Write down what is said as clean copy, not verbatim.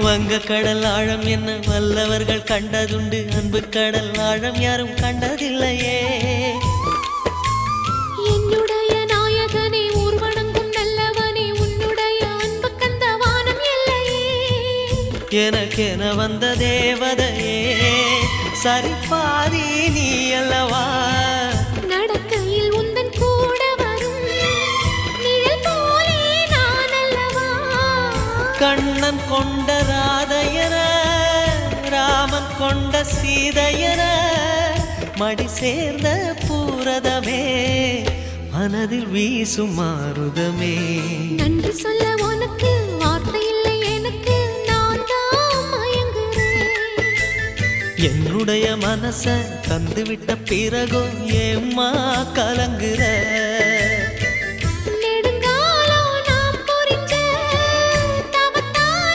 வங்க கடல் ஆழம் என்ன வல்லவர்கள் கண்டதுண்டு, அன்பு கடல் ஆழம் யாரும் கண்டதில்லையே. என்னுடைய நாயகனே ஊர்வணங்கும் நல்லவனே, உன்னுடைய அன்பு கந்த வானம் இல்லையே. எனக்கென வந்த தேவதையே சரிபாதி நீ அல்லவா. நடக்கையில் உந்தன் கூட வரும் நிழல் போலே நான் அல்லவா. கண்ணன் கொண்ட ராதையர ராமன் கொண்ட சீதையர மடி சேர்ந்த பூரதமே மனதில் வீசும் மாருதமே. நன்றி சொல்ல உனக்கு வார்த்தை இல்லை எனக்கு, நான் தான் மயங்குறேன். என்னுடைய மனச தந்துவிட்ட பிறகும் ஏம்மா கலங்குற.